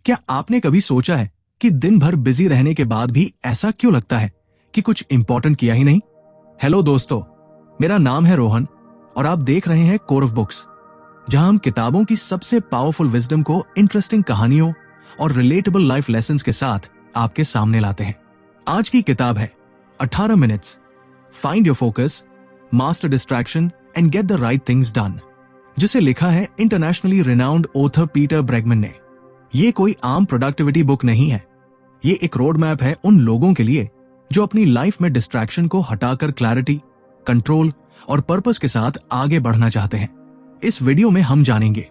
क्या आपने कभी सोचा है कि दिन भर बिजी रहने के बाद भी ऐसा क्यों लगता है कि कुछ इंपॉर्टेंट किया ही नहीं? हेलो दोस्तों, मेरा नाम है रोहन और आप देख रहे हैं कोर ऑफ बुक्स, जहां हम किताबों की सबसे पावरफुल विजडम को इंटरेस्टिंग कहानियों और रिलेटेबल लाइफ लेसन्स के साथ आपके सामने लाते हैं। आज की किताब है 18 minutes, find your focus, master distraction and get the right things done, जिसे लिखा है इंटरनेशनली रिनाउंड ऑथर पीटर ब्रेगमैन ने। ये कोई आम प्रोडक्टिविटी बुक नहीं है, ये एक रोड मैप है उन लोगों के लिए जो अपनी लाइफ में डिस्ट्रैक्शन को हटाकर क्लैरिटी, कंट्रोल और पर्पस के साथ आगे बढ़ना चाहते हैं। इस वीडियो में हम जानेंगे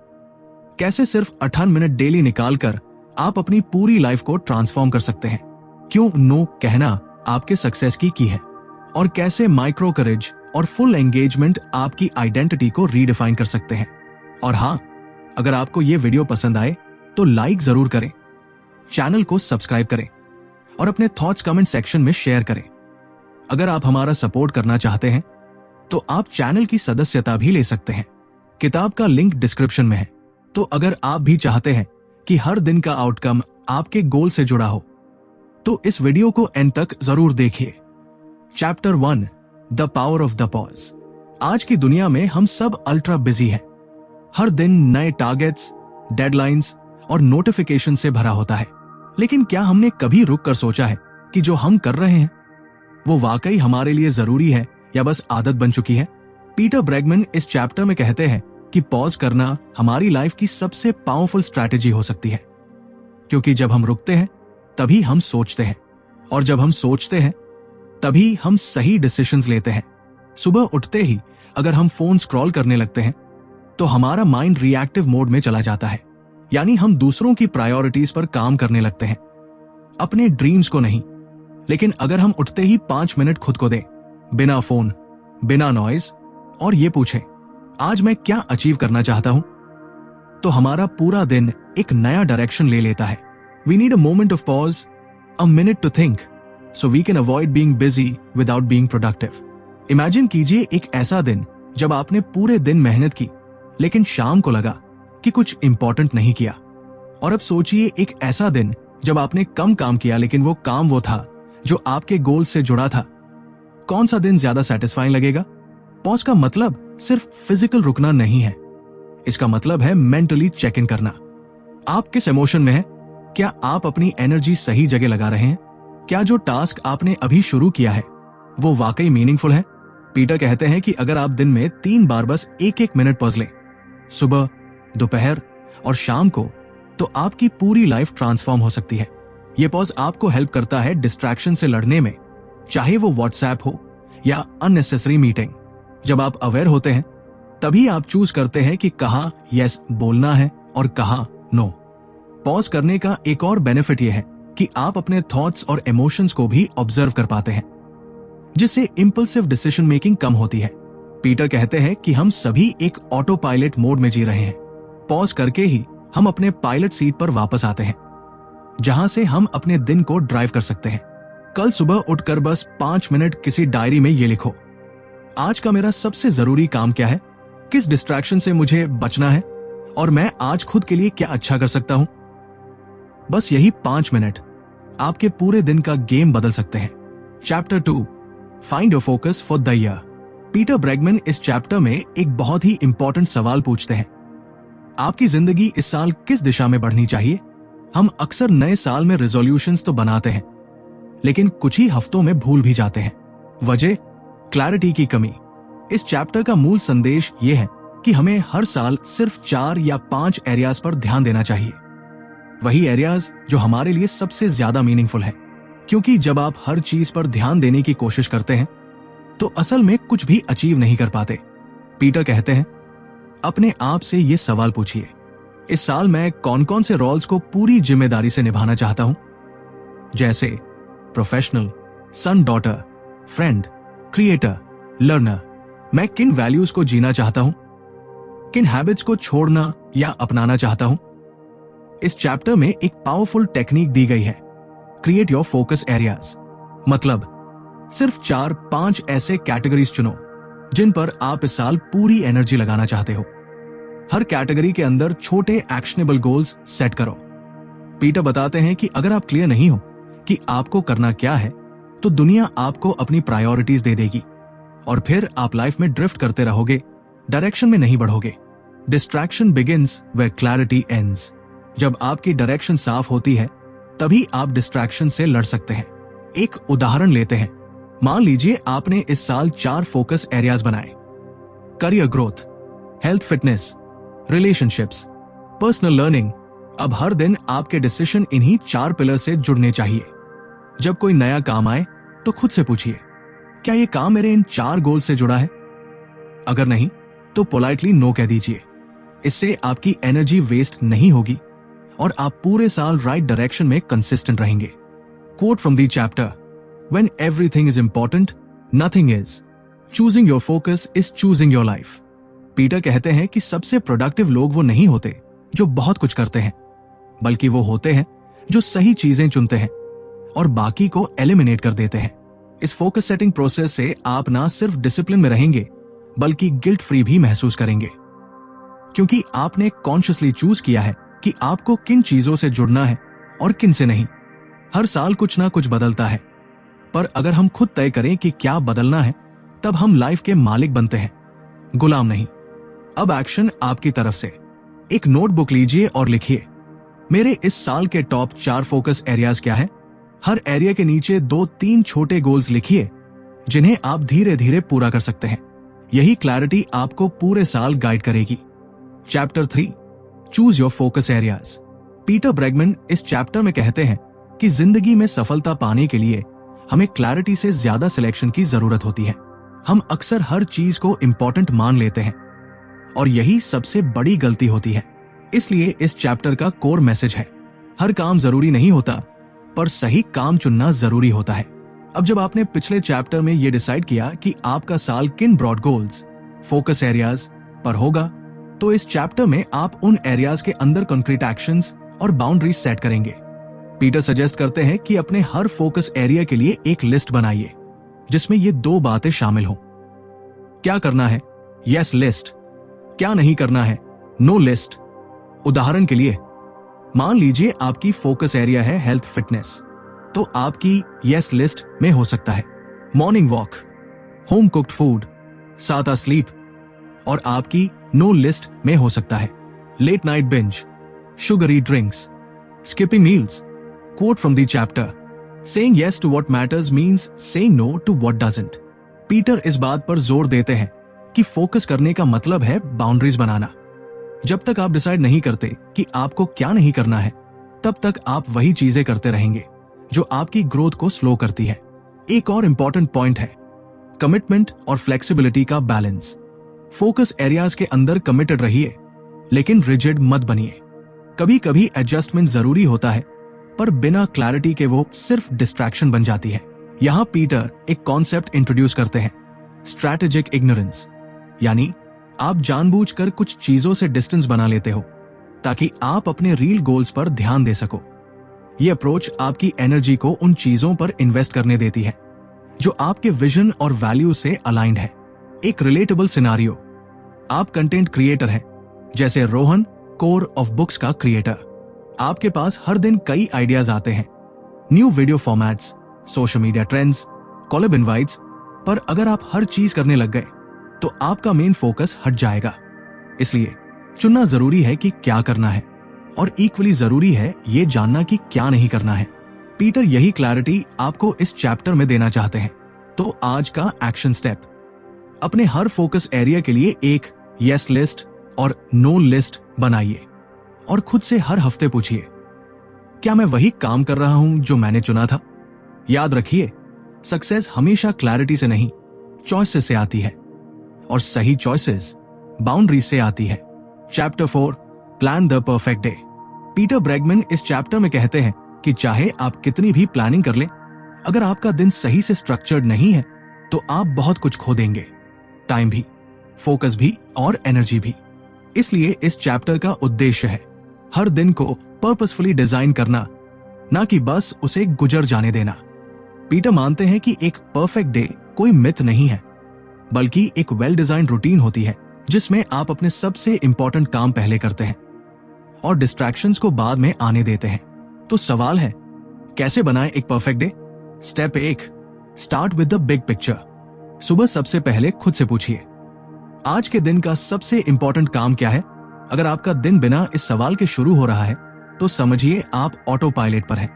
कैसे सिर्फ 18 मिनट डेली निकालकर आप अपनी पूरी लाइफ को ट्रांसफॉर्म कर सकते हैं, क्यों नो कहना आपके सक्सेस की है, और कैसे माइक्रो करेज और फुल एंगेजमेंट आपकी आइडेंटिटी को रीडिफाइन कर सकते हैं। और हाँ, अगर आपको ये वीडियो पसंद आए तो लाइक जरूर करें, चैनल को सब्सक्राइब करें और अपने थॉट्स कमेंट सेक्शन में शेयर करें। अगर आप हमारा सपोर्ट करना चाहते हैं तो आप चैनल की सदस्यता भी ले सकते हैं। किताब का लिंक डिस्क्रिप्शन में है, तो अगर आप भी चाहते हैं कि हर दिन का आउटकम आपके गोल से जुड़ा हो तो इस वीडियो को एंड तक जरूर देखिए। Chapter 1, the power of the pause. आज की दुनिया में हम सब अल्ट्रा बिजी हैं। हर दिन नए टारगेट्स, डेडलाइंस और नोटिफिकेशन से भरा होता है, लेकिन क्या हमने कभी रुक कर सोचा है कि जो हम कर रहे हैं वो वाकई हमारे लिए जरूरी है या बस आदत बन चुकी है? पीटर ब्रेगमैन इस चैप्टर में कहते हैं कि पॉज करना हमारी लाइफ की सबसे पावरफुल स्ट्रैटेजी हो सकती है, क्योंकि जब हम रुकते हैं तभी हम सोचते हैं, और जब हम सोचते हैं तभी हम सही डिसीजंस लेते हैं। सुबह उठते ही अगर हम फोन स्क्रॉल करने लगते हैं तो हमारा माइंड रिएक्टिव मोड में चला जाता है, यानी हम दूसरों की प्रायोरिटीज पर काम करने लगते हैं, अपने ड्रीम्स को नहीं। लेकिन अगर हम उठते ही 5 मिनट खुद को दें, बिना फोन, बिना नॉइज, और ये पूछें आज मैं क्या अचीव करना चाहता हूं, तो हमारा पूरा दिन एक नया डायरेक्शन ले लेता है। We need a moment of pause, a minute to think, so we can avoid being busy without being productive. Imagine कीजिए एक ऐसा दिन जब आपने पूरे दिन मेहनत की लेकिन शाम को लगा कि कुछ इंपॉर्टेंट नहीं किया। और अब सोचिए एक ऐसा दिन जब आपने कम काम किया लेकिन वो काम वो था जो आपके गोल से जुड़ा था। कौन सा दिन ज्यादा सेटिस्फाइंग लगेगा? पॉज का मतलब सिर्फ फिजिकल रुकना नहीं है, इसका मतलब है मेंटली चेक इन करना। आप किस इमोशन में हैं? क्या आप अपनी एनर्जी सही जगह लगा रहे हैं? क्या जो टास्क आपने अभी शुरू किया है वो वाकई मीनिंगफुल है? पीटर कहते हैं कि अगर आप दिन में 3 बार बस 1-1 मिनट पॉज लें, सुबह, दोपहर और शाम को, तो आपकी पूरी लाइफ ट्रांसफॉर्म हो सकती है। ये पॉज आपको हेल्प करता है डिस्ट्रैक्शन से लड़ने में, चाहे वो व्हाट्सएप हो या अननेसेसरी मीटिंग। जब आप अवेयर होते हैं तभी आप चूज करते हैं कि कहाँ यस बोलना है और कहाँ नो। पॉज करने का एक और बेनिफिट यह है कि आप अपने थॉट्स और इमोशंस को भी ऑब्जर्व कर पाते हैं, जिससे इंपल्सिव डिसीजन मेकिंग कम होती है। पीटर कहते हैं कि हम सभी एक ऑटो पायलट मोड में जी रहे हैं। पॉज करके ही हम अपने पायलट सीट पर वापस आते हैं, जहां से हम अपने दिन को ड्राइव कर सकते हैं। कल सुबह उठकर बस 5 मिनट किसी डायरी में ये लिखो, आज का मेरा सबसे जरूरी काम क्या है, किस डिस्ट्रैक्शन से मुझे बचना है, और मैं आज खुद के लिए क्या अच्छा कर सकता हूं। बस यही 5 मिनट आपके पूरे दिन का गेम बदल सकते हैं। Chapter 2, find your focus for the year. Peter Bregman इस चैप्टर में एक बहुत ही इंपॉर्टेंट सवाल पूछते हैं, आपकी जिंदगी इस साल किस दिशा में बढ़नी चाहिए? हम अक्सर नए साल में रेजोल्यूशंस तो बनाते हैं, लेकिन कुछ ही हफ्तों में भूल भी जाते हैं। वजह, क्लैरिटी की कमी। इस चैप्टर का मूल संदेश यह है कि हमें हर साल सिर्फ 4 या 5 एरियाज पर ध्यान देना चाहिए, वही एरियाज जो हमारे लिए सबसे ज्यादा मीनिंगफुल है। क्योंकि जब आप हर चीज पर ध्यान देने की कोशिश करते हैं तो असल में कुछ भी अचीव नहीं कर पाते। पीटर कहते हैं, अपने आप से ये सवाल पूछिए, इस साल मैं कौन कौन से रोल्स को पूरी जिम्मेदारी से निभाना चाहता हूं, जैसे professional, son daughter, friend, creator, learner. मैं किन वैल्यूज को जीना चाहता हूं, किन हैबिट्स को छोड़ना या अपनाना चाहता हूं। इस चैप्टर में एक पावरफुल टेक्निक दी गई है, क्रिएट योर फोकस एरियाज। मतलब सिर्फ 4-5 ऐसे कैटेगरीज चुनो जिन पर आप इस साल पूरी एनर्जी लगाना चाहते हो। हर कैटेगरी के अंदर छोटे एक्शनेबल गोल्स सेट करो। पीटर बताते हैं कि अगर आप क्लियर नहीं हो कि आपको करना क्या है, तो दुनिया आपको अपनी प्रायोरिटीज दे देगी और फिर आप लाइफ में ड्रिफ्ट करते रहोगे, डायरेक्शन में नहीं बढ़ोगे। Distraction begins where clarity ends. जब आपकी डायरेक्शन साफ होती है, तभी आप डिस्ट्रैक्शन से लड़ सकते हैं। एक उदाहरण लेते हैं। मान लीजिए आपने इस साल 4 फोकस एरियाज बनाए: career growth, health fitness, relationships, personal learning. अब हर दिन आपके डिसीजन इन्हीं 4 पिलर से जुड़ने चाहिए। जब कोई नया काम आए तो खुद से पूछिए, क्या ये काम मेरे इन 4 गोल से जुड़ा है? अगर नहीं, तो पोलाइटली नो कह दीजिए। इससे आपकी एनर्जी वेस्ट नहीं होगी और आप पूरे साल राइट डायरेक्शन में कंसिस्टेंट रहेंगे। Coat from the chapter, when everything is important, nothing is. Choosing your focus is choosing your life. Peter कहते हैं कि सबसे प्रोडक्टिव लोग वो नहीं होते जो बहुत कुछ करते हैं, बल्कि वो होते हैं जो सही चीजें चुनते हैं और बाकी को एलिमिनेट कर देते हैं। इस फोकस सेटिंग प्रोसेस से आप ना सिर्फ डिसिप्लिन में रहेंगे, बल्कि गिल्ट फ्री भी महसूस करेंगे, क्योंकि आपने कॉन्शियसली चूज किया है कि आपको किन चीजों से जुड़ना है और किन से नहीं। हर साल कुछ ना कुछ बदलता है, पर अगर हम खुद तय करें कि क्या बदलना है, तब हम लाइफ के मालिक बनते हैं, गुलाम नहीं। अब एक्शन आपकी तरफ से। एक नोटबुक लीजिए और लिखिए, मेरे इस साल के टॉप 4 फोकस एरियाज क्या है। हर एरिया के नीचे 2-3 छोटे गोल्स लिखिए जिन्हें आप धीरे धीरे पूरा कर सकते हैं। यही क्लैरिटी आपको पूरे साल गाइड करेगी। Chapter 3, choose your focus areas. Peter Bregman इस चैप्टर में कहते हैं कि जिंदगी में सफलता पाने के लिए हमें क्लैरिटी से ज्यादा सिलेक्शन की जरूरत होती है। हम अक्सर हर चीज को इंपॉर्टेंट मान लेते हैं और यही सबसे बड़ी गलती होती है। इसलिए इस चैप्टर का कोर मैसेज है, हर काम जरूरी नहीं होता, पर सही काम चुनना जरूरी होता है। अब जब आपने पिछले चैप्टर में यह डिसाइड किया कि आपका साल किन ब्रॉड गोल्स, फोकस एरियाज पर होगा, तो इस चैप्टर में आप उन एरियाज के अंदर कंक्रीट एक्शंस और बाउंड्रीज सेट करेंगे। पीटर सजेस्ट करते हैं कि अपने हर फोकस एरिया के लिए एक लिस्ट बनाइए जिसमें ये 2 बातें शामिल हो। क्या करना है? Yes list. क्या नहीं करना है? No list. उदाहरण के लिए, मान लीजिए आपकी फोकस एरिया है हेल्थ फिटनेस, तो आपकी यस लिस्ट में हो सकता है morning walk, home cooked food, 7 hour sleep. और आपकी नो लिस्ट में हो सकता है late night binge, sugary drinks, skipping meals. Quote from the chapter, saying yes to what matters means saying no to what doesn't. Peter इस बात पर जोर देते हैं कि फोकस करने का मतलब है बाउंड्रीज बनाना। जब तक आप डिसाइड नहीं करते कि आपको क्या नहीं करना है, तब तक आप वही चीजें करते रहेंगे जो आपकी ग्रोथ को स्लो करती है। एक और इंपॉर्टेंट पॉइंट है कमिटमेंट और फ्लेक्सिबिलिटी का बैलेंस। फोकस एरियाज के अंदर कमिटेड रहिए, लेकिन रिजिड मत बनिए। कभी कभी एडजस्टमेंट जरूरी होता है, पर बिना क्लैरिटी के वो सिर्फ डिस्ट्रैक्शन बन जाती है। यहां पीटर एक कॉन्सेप्ट इंट्रोड्यूस करते हैं, स्ट्रैटेजिक इग्नोरेंस, यानी आप जानबूझकर कुछ चीजों से डिस्टेंस बना लेते हो ताकि आप अपने रियल गोल्स पर ध्यान दे सको। यह अप्रोच आपकी एनर्जी को उन चीजों पर इन्वेस्ट करने देती है जो आपके विजन और वैल्यू से अलाइंड है। एक रिलेटेबल सिनारियो, आप कंटेंट क्रिएटर हैं, जैसे रोहन कोर ऑफ बुक्स का क्रिएटर। आपके पास हर दिन कई आइडियाज आते हैं, new video formats, social media trends, collab invites, पर अगर आप हर चीज करने लग गए तो आपका मेन फोकस हट जाएगा। इसलिए चुनना जरूरी है कि क्या करना है, और इक्वली जरूरी है ये जानना कि क्या नहीं करना है। पीटर यही क्लैरिटी आपको इस चैप्टर में देना चाहते हैं। तो आज का एक्शन स्टेप, अपने हर फोकस एरिया के लिए एक यस लिस्ट और नो लिस्ट बनाइए और खुद से हर हफ्ते पूछिए, क्या मैं वही काम कर रहा हूं जो मैंने चुना था? याद रखिए, सक्सेस हमेशा क्लैरिटी से नहीं, चॉइसेस से आती है, और सही चॉइसेस बाउंड्री से आती है। Chapter 4, plan the perfect day. Peter Bregman इस चैप्टर में कहते हैं कि चाहे आप कितनी भी प्लानिंग कर लें, अगर आपका दिन सही से स्ट्रक्चर्ड नहीं है तो आप बहुत कुछ खो देंगे, टाइम भी, फोकस भी और एनर्जी भी। इसलिए इस चैप्टर का उद्देश्य है हर दिन को पर्पसफुली डिजाइन करना, ना कि बस उसे गुजर जाने देना। पीटर मानते हैं कि एक परफेक्ट डे कोई मिथ नहीं है, बल्कि एक वेल डिजाइन रूटीन होती है जिसमें आप अपने सबसे इंपॉर्टेंट काम पहले करते हैं और डिस्ट्रैक्शंस को बाद में आने देते हैं। तो सवाल है, कैसे बनाएं एक perfect day? Step 1, start with the big picture. सुबह सबसे पहले खुद से पूछिए, आज के दिन का सबसे इंपॉर्टेंट काम क्या है? अगर आपका दिन बिना इस सवाल के शुरू हो रहा है तो समझिए आप ऑटो पायलट पर हैं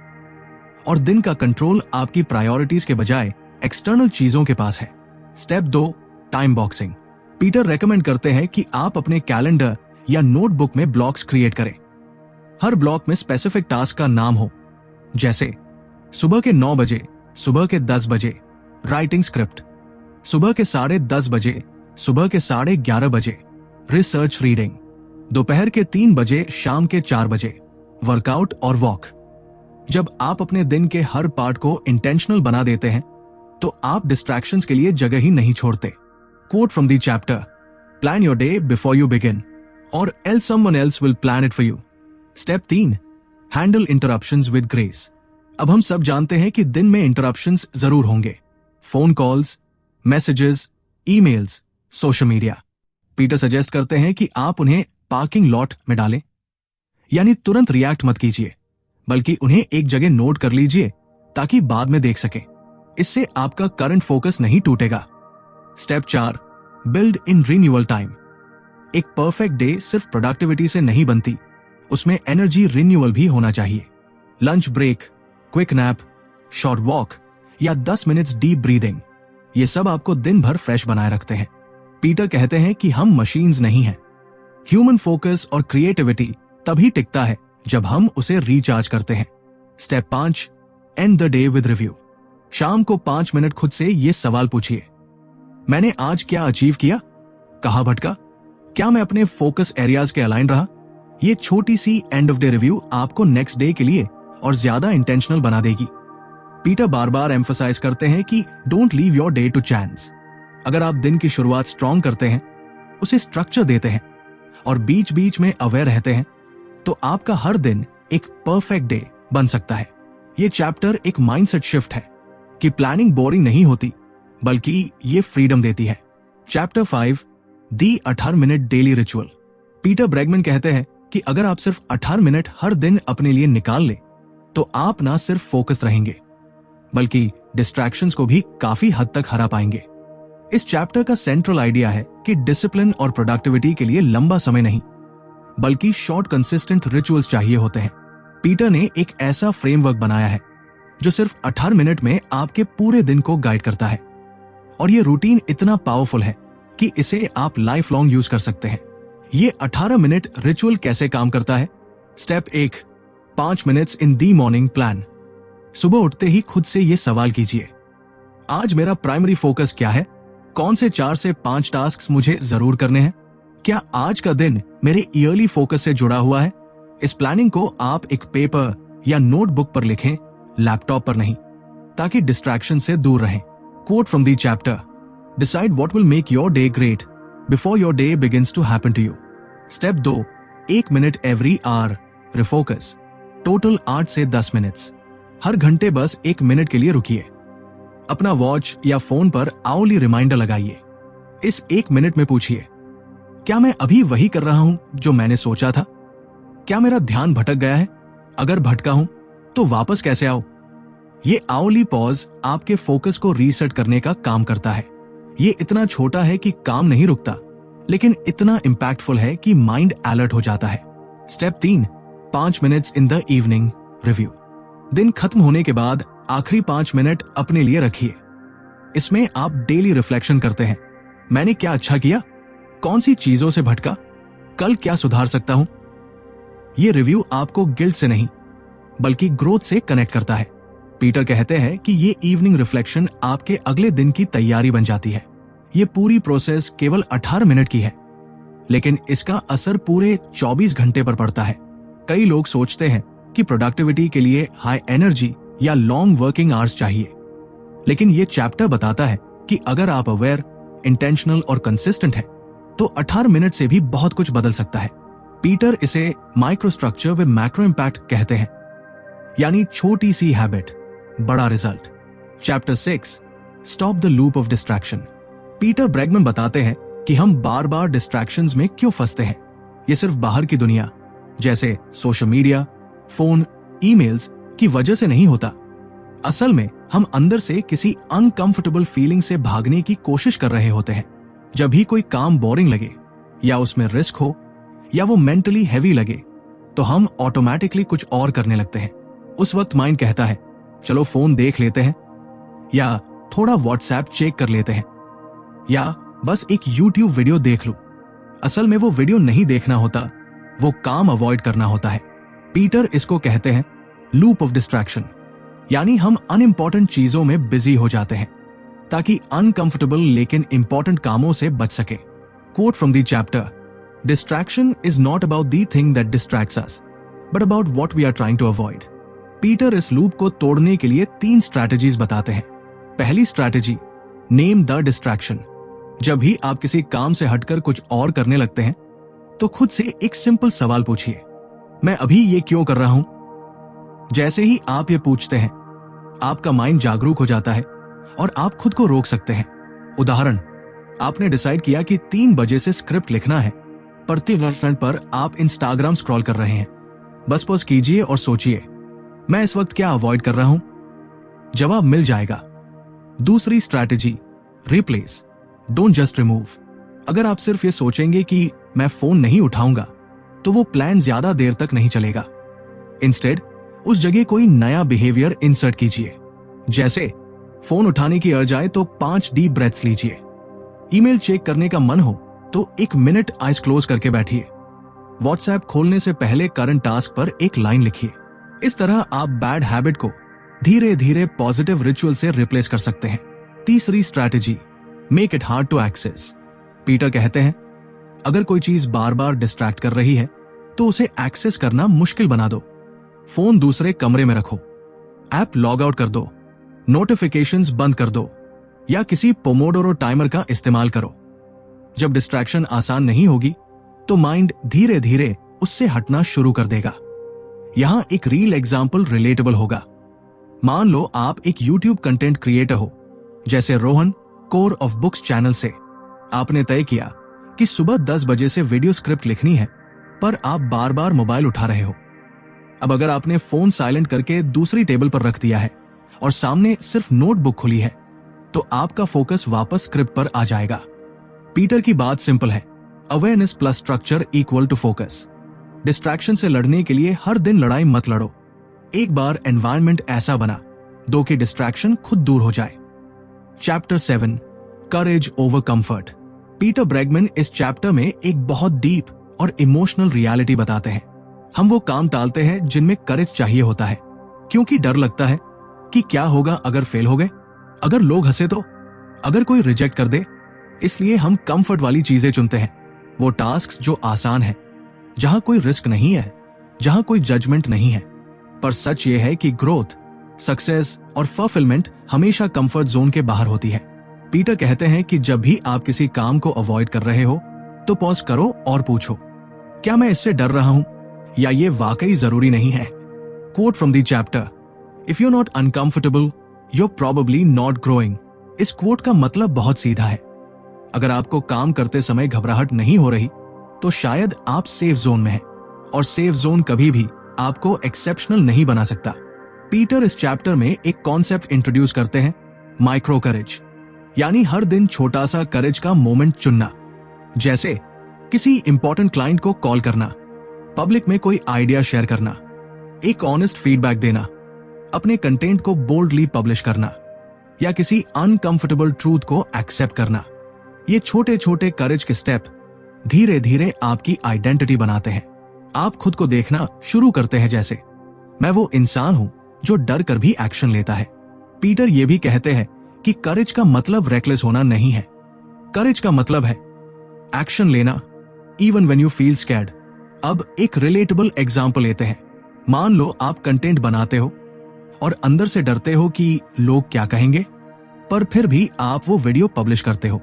और दिन का कंट्रोल आपकी प्रायोरिटीज के बजाय एक्सटर्नल चीजों के पास है। Step 2, time boxing. Peter recommend करते हैं कि आप अपने कैलेंडर या नोटबुक में ब्लॉक्स क्रिएट करें। हर ब्लॉक में स्पेसिफिक टास्क का नाम हो, जैसे सुबह के 9 बजे, सुबह के 10 बजे राइटिंग स्क्रिप्ट, सुबह के 10:30 बजे, सुबह के 11:30 बजे रिसर्च रीडिंग, दोपहर के 3 बजे, शाम के 4 बजे वर्कआउट और वॉक। जब आप अपने दिन के हर पार्ट को इंटेंशनल बना देते हैं तो आप डिस्ट्रैक्शंस के लिए जगह ही नहीं छोड़ते। Quote from the chapter, plan your day before you begin or else someone else will plan it for you. Step 3, handle interruptions with grace. अब हम सब जानते हैं कि दिन में इंटरप्शंस जरूर होंगे, phone calls, messages, emails, social media. Peter suggest करते हैं कि आप उन्हें पार्किंग लॉट में डालें, यानी तुरंत रिएक्ट मत कीजिए, बल्कि उन्हें एक जगह नोट कर लीजिए ताकि बाद में देख सकें। इससे आपका करंट फोकस नहीं टूटेगा। Step 4, build in renewal time. एक परफेक्ट डे सिर्फ प्रोडक्टिविटी से नहीं बनती, उसमें एनर्जी रिन्यूअल भी होना चाहिए। Lunch break, quick nap, short walk या 10 मिनट्स डीप ब्रीदिंग, ये सब आपको दिन भर फ्रेश बनाए रखते हैं। पीटर कहते हैं कि हम मशीन्स नहीं हैं। ह्यूमन फोकस और क्रिएटिविटी तभी टिकता है जब हम उसे रिचार्ज करते हैं। Step 5, and the day with review. शाम को 5 मिनट खुद से ये सवाल पूछिए, मैंने आज क्या अचीव किया, कहां भटका, क्या मैं अपने फोकस एरियाज के अलाइन रहा? ये छोटी सी एंड ऑफ डे रिव्यू आपको नेक्स्ट डे के लिए और ज्यादा इंटेंशनल बना देगी। पीटर बार बार एम्फसाइज करते हैं कि don't leave your day to chance. अगर आप दिन की शुरुआत स्ट्रांग करते हैं, उसे स्ट्रक्चर देते हैं और बीच बीच में अवेयर रहते हैं, तो आपका हर दिन एक परफेक्ट डे बन सकता है। ये चैप्टर एक माइंडसेट शिफ्ट है कि प्लानिंग बोरिंग नहीं होती, बल्कि ये फ्रीडम देती है। चैप्टर 5, दी 18 minute daily ritual. Peter Bregman कहते हैं कि अगर आप सिर्फ 18 मिनट हर दिन अपने लिए निकाल ले तो आप ना सिर्फ फोकस्ड रहेंगे, बल्कि डिस्ट्रैक्शंस को भी काफी हद तक हरा पाएंगे। इस चैप्टर का सेंट्रल आइडिया है कि डिसिप्लिन और प्रोडक्टिविटी के लिए लंबा समय नहीं, बल्कि शॉर्ट कंसिस्टेंट रिचुअल्स चाहिए होते हैं। पीटर ने एक ऐसा फ्रेमवर्क बनाया है जो सिर्फ 18 मिनट में आपके पूरे दिन को गाइड करता है, और ये रूटीन इतना पावरफुल है कि इसे आप लाइफ लॉन्ग यूज कर सकते हैं। ये 18 मिनट रिचुअल कैसे काम करता है? Step 1, 5 minutes in the morning plan. सुबह उठते ही खुद से ये सवाल कीजिए, आज मेरा प्राइमरी फोकस क्या है? कौन से 4 से 5 टास्क मुझे जरूर करने हैं? क्या आज का दिन मेरे ईयरली फोकस से जुड़ा हुआ है? इस प्लानिंग को आप एक पेपर या नोटबुक पर लिखें, लैपटॉप पर नहीं, ताकि डिस्ट्रैक्शन से दूर रहें। Quote from the chapter, decide what will make your day great before your day begins to happen to you. Step 2, 1 minute every hour refocus. Total 8 से 10 मिनट्स। हर घंटे बस 1 मिनट के लिए रुकिए। अपना वॉच या फोन पर आवली रिमाइंडर लगाइए। इस 1 मिनट में पूछिए, क्या मैं अभी वही कर रहा हूं जो मैंने सोचा था? क्या मेरा ध्यान भटक गया है? अगर भटका हूं तो वापस कैसे आओ? ये आवली पॉज आपके फोकस को रीसेट करने का काम करता है। ये इतना छोटा है कि काम नहीं रुकता, लेकिन इतना इंपैक्टफुल है कि माइंड अलर्ट हो जाता है। Step 3, 5 minutes in the evening review. दिन खत्म होने के बाद आखिरी 5 मिनट अपने लिए रखिए। इसमें आप डेली रिफ्लेक्शन करते हैं, मैंने क्या अच्छा किया, कौन सी चीजों से भटका, कल क्या सुधार सकता हूं। ये रिव्यू आपको गिल्ट से नहीं, बल्कि ग्रोथ से कनेक्ट करता है। पीटर कहते हैं कि ये इवनिंग रिफ्लेक्शन आपके अगले दिन की तैयारी बन जाती है। ये पूरी प्रोसेस केवल 18 मिनट की है, लेकिन इसका असर पूरे 24 घंटे पर पड़ता है। कई लोग सोचते हैं कि प्रोडक्टिविटी के लिए हाई एनर्जी या लॉन्ग वर्किंग आवर्स चाहिए, लेकिन ये चैप्टर बताता है कि अगर आप अवेयर, इंटेंशनल और कंसिस्टेंट है तो 18 मिनट से भी बहुत कुछ बदल सकता है। पीटर इसे micro structure with macro impact कहते हैं, यानी छोटी सी हैबिट, बड़ा result. Chapter 6, stop the loop of distraction. Peter Bregman बताते हैं कि हम बार बार डिस्ट्रैक्शंस में क्यों फंसते हैं। ये सिर्फ बाहर की दुनिया जैसे सोशल मीडिया, फोन ईमेल्स की वजह से नहीं होता। असल में हम अंदर से किसी अनकंफर्टेबल फीलिंग से भागने की कोशिश कर रहे होते हैं। जब भी कोई काम बोरिंग लगे या उसमें रिस्क हो या वो मेंटली हैवी लगे तो हम ऑटोमेटिकली कुछ और करने लगते हैं। उस वक्त माइंड कहता है चलो फोन देख लेते हैं, या थोड़ा व्हाट्सएप चेक कर लेते हैं, या बस एक यूट्यूब वीडियो देख लूं। असल में वो वीडियो नहीं देखना होता, वो काम अवॉइड करना होता है। पीटर इसको कहते हैं लूप ऑफ डिस्ट्रैक्शन, यानी हम अनइम्पॉर्टेंट चीजों में बिजी हो जाते हैं ताकि अनकंफर्टेबल लेकिन इंपॉर्टेंट कामों से बच सके। Quote from the chapter, distraction is not about the thing that distracts us but about what we are trying to avoid. Peter इस लूप को तोड़ने के लिए 3 स्ट्रैटेजीज बताते हैं। पहली स्ट्रैटेजी, नेम द डिस्ट्रैक्शन। जब भी आप किसी काम से हटकर कुछ और करने लगते हैं तो खुद से एक सिंपल सवाल पूछिए, मैं अभी ये क्यों कर रहा हूं? जैसे ही आप ये पूछते हैं आपका माइंड जागरूक हो जाता है और आप खुद को रोक सकते हैं। उदाहरण, आपने डिसाइड किया कि 3 बजे से स्क्रिप्ट लिखना है, पर 3 मिनट पर आप इंस्टाग्राम स्क्रॉल कर रहे हैं। बस पॉज कीजिए और सोचिए, मैं इस वक्त क्या अवॉइड कर रहा हूं? जवाब मिल जाएगा। दूसरी strategy, replace, don't just remove. अगर आप सिर्फ ये सोचेंगे कि मैं फोन नहीं उठाऊंगा तो वो प्लान ज्यादा देर तक नहीं चलेगा। इंस्टेड उस जगह कोई नया बिहेवियर इंसर्ट कीजिए। जैसे फोन उठाने की अर्ज आए तो 5 डीप ब्रेथ्स लीजिए। ईमेल चेक करने का मन हो तो 1 मिनट आइज क्लोज करके बैठिए। व्हाट्सएप खोलने से पहले करंट टास्क पर एक लाइन लिखिए। इस तरह आप बैड हैबिट को धीरे धीरे पॉजिटिव रिचुअल से रिप्लेस कर सकते हैं। तीसरी strategy, make it hard to access. Peter कहते हैं अगर कोई चीज बार बार डिस्ट्रैक्ट कर रही है तो उसे एक्सेस करना मुश्किल बना दो। फोन दूसरे कमरे में रखो, ऐप लॉग आउट कर दो, नोटिफिकेशंस बंद कर दो, या किसी पोमोडोरो टाइमर का इस्तेमाल करो। जब डिस्ट्रैक्शन आसान नहीं होगी तो माइंड धीरे धीरे उससे हटना शुरू कर देगा। यहां एक रियल एग्जाम्पल रिलेटेबल होगा। मान लो आप एक यूट्यूब कंटेंट क्रिएटर हो, जैसे Rohan core of books channel से। आपने तय किया कि सुबह 10 बजे से वीडियो स्क्रिप्ट लिखनी है, पर आप बार बार मोबाइल उठा रहे हो। अब अगर आपने फोन साइलेंट करके दूसरी टेबल पर रख दिया है और सामने सिर्फ नोटबुक खुली है तो आपका फोकस वापस स्क्रिप्ट पर आ जाएगा। पीटर की बात सिंपल है, awareness plus structure equal to focus. Distraction से लड़ने के लिए हर दिन लड़ाई मत लड़ो, एक बार एनवायरनमेंट ऐसा बना दो कि डिस्ट्रैक्शन खुद दूर हो जाए। चैप्टर 7, करेज ओवर कंफर्ट। पीटर ब्रैगमैन इस चैप्टर में एक बहुत डीप और इमोशनल रियलिटी बताते हैं। हम वो काम टालते हैं जिनमें करेज चाहिए होता है, क्योंकि डर लगता है कि क्या होगा अगर फेल हो गए, अगर लोग हंसे तो, अगर कोई रिजेक्ट कर दे। इसलिए हम कंफर्ट वाली चीजें चुनते हैं, वो टास्क जो आसान है, जहां कोई रिस्क नहीं है, जहां कोई जजमेंट नहीं है। पर सच ये है कि ग्रोथ, सक्सेस और फुलफिलमेंट हमेशा कंफर्ट जोन के बाहर होती है। पीटर कहते हैं कि जब भी आप किसी काम को अवॉइड कर रहे हो तो पॉज करो और पूछो, क्या मैं इससे डर रहा हूं या ये वाकई जरूरी नहीं है? Coat from the chapter, if you not uncomfortable you probably not growing. इस कोट का मतलब बहुत सीधा है, अगर आपको काम करते समय घबराहट नहीं हो रही तो शायद आप सेफ जोन में हैं, और सेफ जोन कभी भी आपको एक्सेप्शनल नहीं बना सकता। पीटर इस चैप्टर में एक कॉन्सेप्ट इंट्रोड्यूस करते हैं, माइक्रो करेज, यानी हर दिन छोटा सा करेज का मोमेंट चुनना। जैसे किसी इंपॉर्टेंट क्लाइंट को कॉल करना, पब्लिक में कोई आइडिया शेयर करना, एक ऑनेस्ट फीडबैक देना, अपने कंटेंट को बोल्डली पब्लिश करना, या किसी अनकंफर्टेबल ट्रूथ को एक्सेप्ट करना। ये छोटे छोटे करेज के स्टेप धीरे धीरे आपकी आइडेंटिटी बनाते हैं। आप खुद को देखना शुरू करते हैं जैसे, मैं वो इंसान हूं जो डर कर भी एक्शन लेता है। पीटर ये भी कहते हैं कि करेज का मतलब रेकलेस होना नहीं है, करेज का मतलब है एक्शन लेना even when you feel scared. अब एक रिलेटेबल एग्जांपल लेते हैं। मान लो आप कंटेंट बनाते हो और अंदर से डरते हो कि लोग क्या कहेंगे, पर फिर भी आप वो वीडियो पब्लिश करते हो।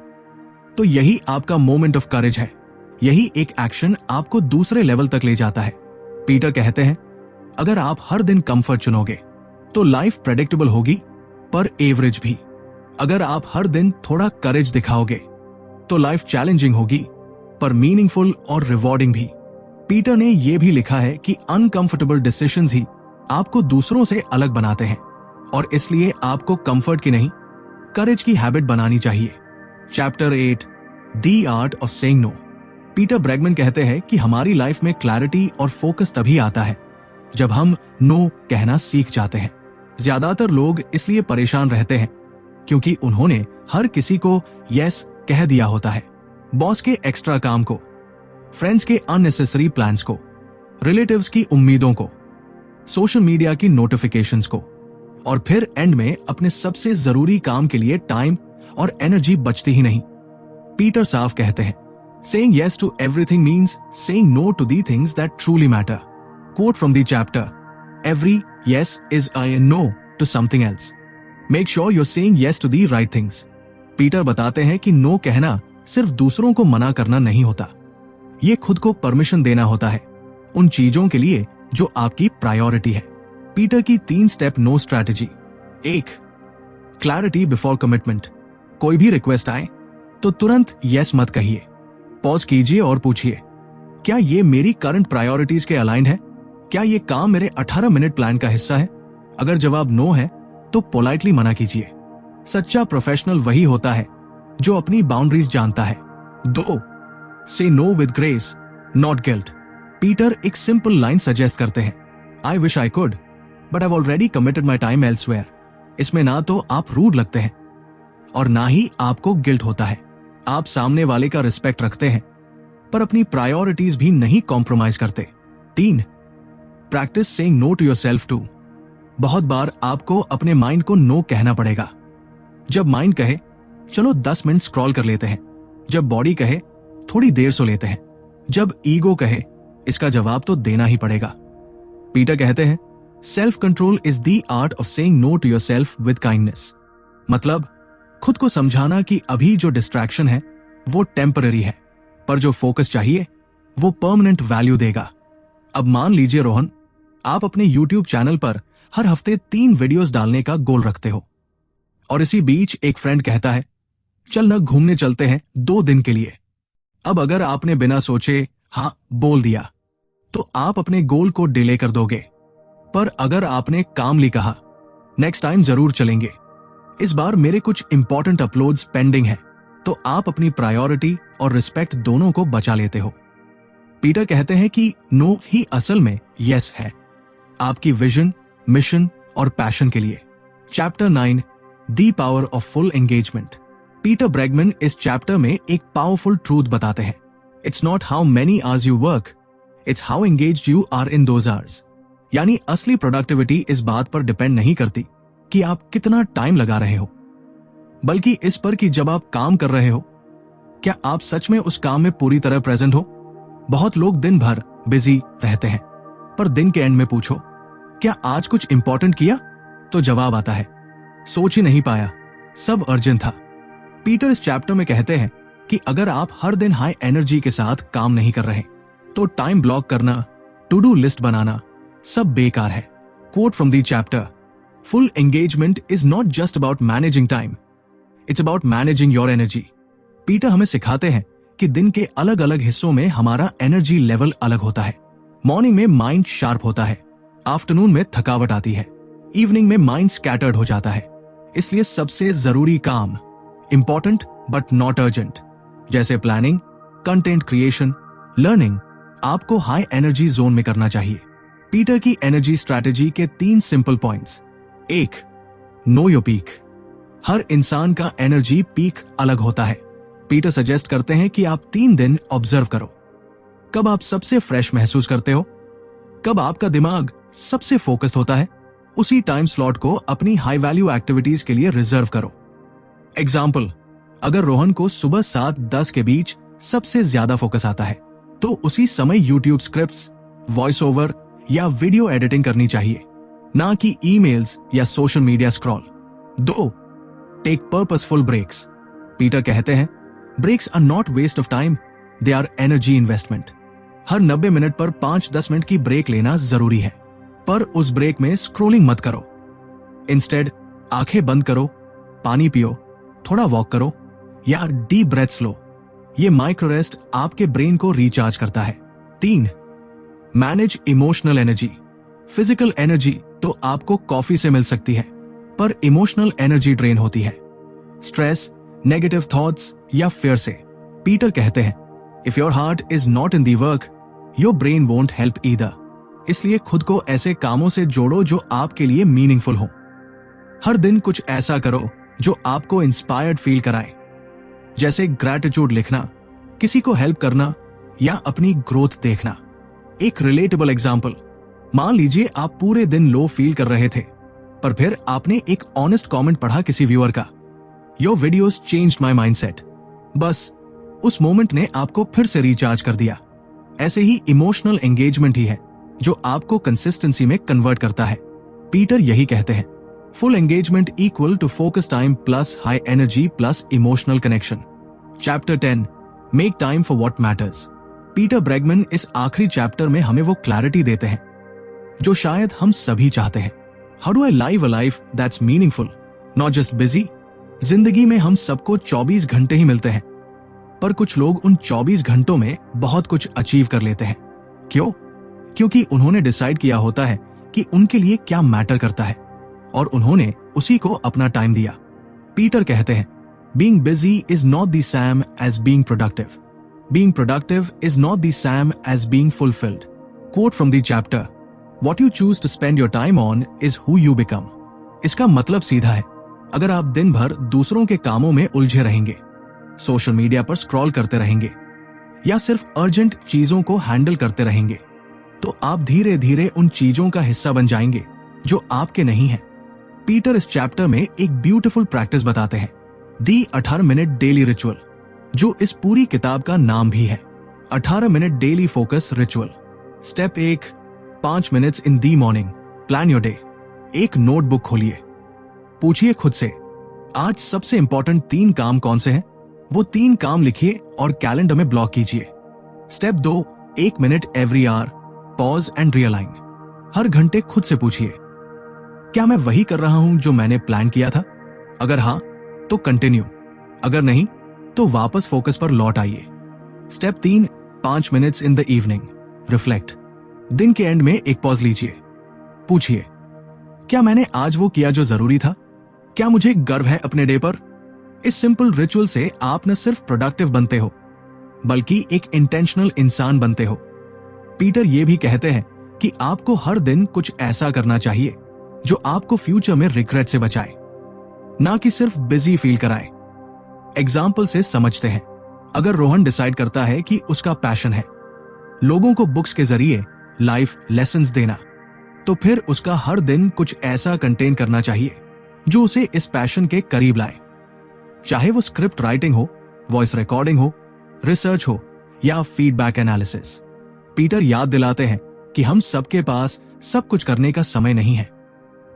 तो यही आपका मोमेंट ऑफ करेज है, यही एक एक्शन आपको दूसरे लेवल तक ले जाता है। पीटर कहते हैं अगर आप हर दिन कंफर्ट चुनोगे तो लाइफ प्रेडिक्टेबल होगी पर एवरेज भी। अगर आप हर दिन थोड़ा करेज दिखाओगे तो लाइफ चैलेंजिंग होगी पर मीनिंगफुल और रिवॉर्डिंग भी। पीटर ने यह भी लिखा है कि अनकंफर्टेबल डिसीजंस ही आपको दूसरों से अलग बनाते हैं और इसलिए आपको कंफर्ट की नहीं, करेज की हैबिट बनानी चाहिए। Chapter 8, the art of saying no. Peter Bregman कहते हैं कि हमारी लाइफ में क्लैरिटी और फोकस तभी आता है जब हम नो कहना सीख जाते हैं। ज्यादातर लोग इसलिए परेशान रहते हैं क्योंकि उन्होंने हर किसी को यस कह दिया होता है। बॉस के एक्स्ट्रा काम को, फ्रेंड्स के अननेसेसरी प्लान्स को, रिलेटिव्स की उम्मीदों को, सोशल मीडिया की नोटिफिकेशंस को, और फिर एंड में अपने सबसे जरूरी काम के लिए टाइम और एनर्जी बचती ही नहीं। पीटर साफ कहते हैं, saying yes to everything means saying no to the things that truly matter. Quote from the chapter, every yes is a no to something else. Make sure you're saying yes to the right things. Peter बताते हैं कि no कहना सिर्फ दूसरों को मना करना नहीं होता, ये खुद को परमिशन देना होता है उन चीजों के लिए जो आपकी प्रायोरिटी है। पीटर की 3 step no strategy. 1, clarity before commitment. कोई भी रिक्वेस्ट आए तो तुरंत यस मत कहिए, पॉज कीजिए और पूछिए, क्या ये मेरी करंट प्रायोरिटीज के अलाइंड है? क्या ये काम मेरे 18 मिनट प्लान का हिस्सा है? अगर जवाब नो है तो पोलाइटली मना कीजिए। सच्चा प्रोफेशनल वही होता है जो अपनी बाउंड्रीज जानता है। 2, से know with grace not guilt. Peter एक सिंपल लाइन सजेस्ट करते हैं, I wish I could but I already committed my time elsewhere. इसमें ना तो आप रूड लगते हैं और ना ही आपको गिल्ट होता है। आप सामने वाले का रिस्पेक्ट रखते हैं पर अपनी प्रायोरिटीज भी नहीं कॉम्प्रोमाइज करते। 3, practice saying no to yourself too. बहुत बार आपको अपने माइंड को नो कहना पड़ेगा। जब माइंड कहे चलो 10 मिनट स्क्रॉल कर लेते हैं, जब बॉडी कहे थोड़ी देर सो लेते हैं, जब ईगो कहे इसका जवाब तो देना ही पड़ेगा। पीटर कहते हैं, self control is the art of saying no to yourself with kindness. मतलब खुद को समझाना कि अभी जो डिस्ट्रैक्शन है वो टेम्पररी है, पर जो फोकस चाहिए वो परमानेंट वैल्यू देगा। अब मान लीजिए रोहन, आप अपने YouTube चैनल पर हर हफ्ते 3 वीडियोस डालने का गोल रखते हो और इसी बीच एक फ्रेंड कहता है चल ना घूमने चलते हैं 2 दिन के लिए। अब अगर आपने बिना सोचे हाँ बोल दिया तो आप अपने गोल को डिले कर दोगे, पर अगर आपने कामली कहा नेक्स्ट टाइम जरूर चलेंगे, इस बार मेरे कुछ इंपॉर्टेंट अपलोड्स पेंडिंग है, तो आप अपनी प्रायोरिटी और रिस्पेक्ट दोनों को बचा लेते हो। पीटर कहते हैं कि नो ही असल में यस है, आपकी विजन, मिशन और पैशन के लिए। Chapter 9, the power of full engagement. Peter Bregman इस चैप्टर में एक पावरफुल ट्रूथ बताते हैं, it's not how many hours you work, it's how engaged you are in those hours. यानी असली प्रोडक्टिविटी इस बात पर डिपेंड नहीं करती कि आप कितना टाइम लगा रहे हो, बल्कि इस पर कि जब आप काम कर रहे हो क्या आप सच में उस काम में पूरी तरह प्रेजेंट हो। बहुत लोग दिन भर बिजी रहते हैं, पर दिन के एंड में पूछो क्या आज कुछ इंपॉर्टेंट किया, तो जवाब आता है सोच ही नहीं पाया, सब अर्जेंट था। पीटर इस चैप्टर में कहते हैं कि अगर आप हर दिन हाई एनर्जी के साथ काम नहीं कर रहे तो टाइम ब्लॉक करना, टू डू लिस्ट बनाना सब बेकार है। Coat from the chapter, full engagement is not just about managing time, it's about managing your energy. Peter हमें सिखाते हैं कि दिन के अलग अलग हिस्सों में हमारा एनर्जी लेवल अलग होता है। मॉर्निंग में माइंड शार्प होता है, आफ्टरनून में थकावट आती है, इवनिंग में माइंड स्कैटर्ड हो जाता है। इसलिए सबसे जरूरी काम, इंपॉर्टेंट बट नॉट अर्जेंट, जैसे प्लानिंग, कंटेंट क्रिएशन, लर्निंग, आपको हाई एनर्जी जोन में करना चाहिए। पीटर की एनर्जी स्ट्रैटेजी के 3 simple points. 1, know your peak. हर इंसान का एनर्जी पीक अलग होता है। पीटर सजेस्ट करते हैं कि आप 3 दिन ऑब्जर्व करो, कब आप सबसे फ्रेश महसूस करते हो, कब आपका दिमाग सबसे फोकस्ड होता है, उसी टाइम स्लॉट को अपनी हाई वैल्यू एक्टिविटीज के लिए रिजर्व करो। एग्जाम्पल, अगर रोहन को सुबह 7-10 के बीच सबसे ज्यादा फोकस आता है तो उसी समय यूट्यूब स्क्रिप्ट्स, वॉइस ओवर या वीडियो एडिटिंग करनी चाहिए, ना कि ईमेल्स या social media scroll. 2, take purposeful breaks. Peter कहते हैं breaks are not waste of time, they are energy investment. हर 90 मिनट पर 5-10 मिनट की ब्रेक लेना जरूरी है, पर उस ब्रेक में स्क्रोलिंग मत करो। इंस्टेड आंखें बंद करो, पानी पियो, थोड़ा वॉक करो या डीप ब्रेथ्स लो। ये माइक्रो रेस्ट आपके ब्रेन को रिचार्ज करता है। 3, manage emotional energy. Physical energy तो आपको कॉफी से मिल सकती है, पर इमोशनल एनर्जी ड्रेन होती है स्ट्रेस, नेगेटिव थॉट्स या फियर से। पीटर कहते हैं, if your heart is not in the work, your brain won't help either. इसलिए खुद को ऐसे कामों से जोड़ो जो आपके लिए मीनिंगफुल हो। हर दिन कुछ ऐसा करो जो आपको इंस्पायर्ड फील कराए, जैसे ग्रैटिट्यूड लिखना, किसी को हेल्प करना या अपनी ग्रोथ देखना। एक रिलेटेबल एग्जाम्पल, मान लीजिए आप पूरे दिन लो फील कर रहे थे, पर फिर आपने एक ऑनेस्ट कमेंट पढ़ा किसी व्यूअर का, your videos changed my mindset. बस उस मोमेंट ने आपको फिर से रिचार्ज कर दिया। ऐसे ही इमोशनल एंगेजमेंट ही है जो आपको कंसिस्टेंसी में कन्वर्ट करता है। पीटर यही कहते हैं, full engagement equal to focus time plus high energy plus emotional connection. Chapter 10, make time for what matters. Peter Bregman इस आखिरी चैप्टर में हमें वो क्लैरिटी देते हैं जो शायद हम सभी चाहते हैं। How do I live a life that's meaningful, not just busy. जिंदगी में हम सबको 24 घंटे ही मिलते हैं, पर कुछ लोग उन 24 घंटों में बहुत कुछ अचीव कर लेते हैं। क्यों? क्योंकि उन्होंने डिसाइड किया होता है कि उनके लिए क्या मैटर करता है और उन्होंने उसी को अपना टाइम दिया। पीटर कहते हैं, being busy is not the same as being productive. Being productive is not the same as being fulfilled. Quote from the chapter, what you choose to spend your time on is who you become. इसका मतलब सीधा है, अगर आप दिन भर दूसरों के कामों में उलझे रहेंगे, सोशल मीडिया पर स्क्रॉल करते रहेंगे या सिर्फ अर्जेंट चीजों को हैंडल करते रहेंगे, तो आप धीरे धीरे उन चीजों का हिस्सा बन जाएंगे जो आपके नहीं है। पीटर इस चैप्टर में एक ब्यूटीफुल प्रैक्टिस बताते हैं, दी 18 मिनट डेली रिचुअल, जो इस पूरी किताब का नाम भी है। 18 minute daily focus ritual. Step 1, 5 minutes in the morning, plan your day. एक नोटबुक खोलिए, पूछिए खुद से, आज सबसे इंपॉर्टेंट 3 काम कौन से हैं? वो 3 काम लिखिए और कैलेंडर में ब्लॉक कीजिए। Step 2, 1 minute every hour, pause and realign. हर घंटे खुद से पूछिए, क्या मैं वही कर रहा हूं जो मैंने प्लान किया था? अगर हां, तो कंटिन्यू, अगर नहीं तो वापस फोकस पर लौट आइए। Step 3, 5 minutes in the evening, reflect. दिन के एंड में एक पॉज लीजिए, पूछिए, क्या मैंने आज वो किया जो जरूरी था? क्या मुझे गर्व है अपने डे पर? इस सिंपल रिचुअल से आप न सिर्फ प्रोडक्टिव बनते हो, बल्कि एक इंटेंशनल इंसान बनते हो। पीटर ये भी कहते हैं कि आपको हर दिन कुछ ऐसा करना चाहिए जो आपको फ्यूचर में रिग्रेट से बचाए, ना कि सिर्फ बिजी फील कराए। एग्जाम्पल से समझते हैं, अगर रोहन डिसाइड करता है कि उसका पैशन है लोगों को बुक्स के जरिए लाइफ लेसन्स देना, तो फिर उसका हर दिन कुछ ऐसा कंटेन करना चाहिए जो उसे इस पैशन के करीब लाए। चाहे वो स्क्रिप्ट राइटिंग हो, वॉइस रिकॉर्डिंग हो, रिसर्च हो या फीडबैक एनालिसिस। पीटर याद दिलाते हैं कि हम सबके पास सब कुछ करने का समय नहीं है,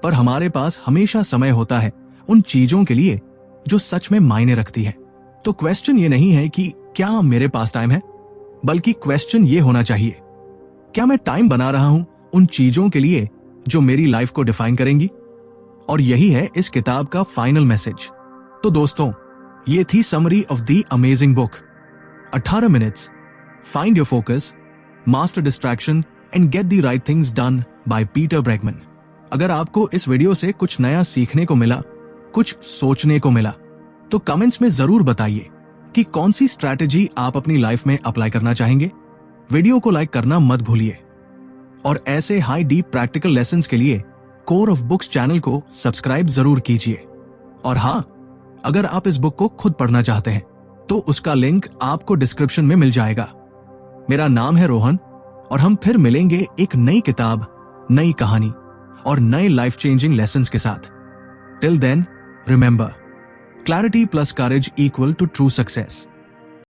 पर हमारे पास हमेशा समय होता है उन चीजों के लिए जो सच में मायने रखती है। तो क्वेश्चन ये नहीं है कि क्या मेरे पास टाइम है, बल्कि क्वेश्चन ये होना चाहिए, क्या मैं टाइम बना रहा हूं उन चीजों के लिए जो मेरी लाइफ को डिफाइन करेंगी? और यही है इस किताब का फाइनल मैसेज। तो दोस्तों, ये थी summary of the amazing book 18 minutes, find your focus, master distraction and get the right things done by Peter Bregman. अगर आपको इस वीडियो से कुछ नया सीखने को मिला, कुछ सोचने को मिला, तो कमेंट्स में जरूर बताइए कि कौन सी स्ट्रैटेजी आप अपनी लाइफ में अप्लाई करना चाहेंगे। वीडियो को लाइक करना मत भूलिए और ऐसे हाई डीप प्रैक्टिकल लेसन्स के लिए कोर ऑफ बुक्स चैनल को सब्सक्राइब जरूर कीजिए। और हाँ, अगर आप इस बुक को खुद पढ़ना चाहते हैं तो उसका लिंक आपको डिस्क्रिप्शन में मिल जाएगा। मेरा नाम है रोहन और हम फिर मिलेंगे एक नई किताब, नई कहानी और नए लाइफ चेंजिंग लेसन्स के साथ। Till then, remember, clarity plus courage equal to true success.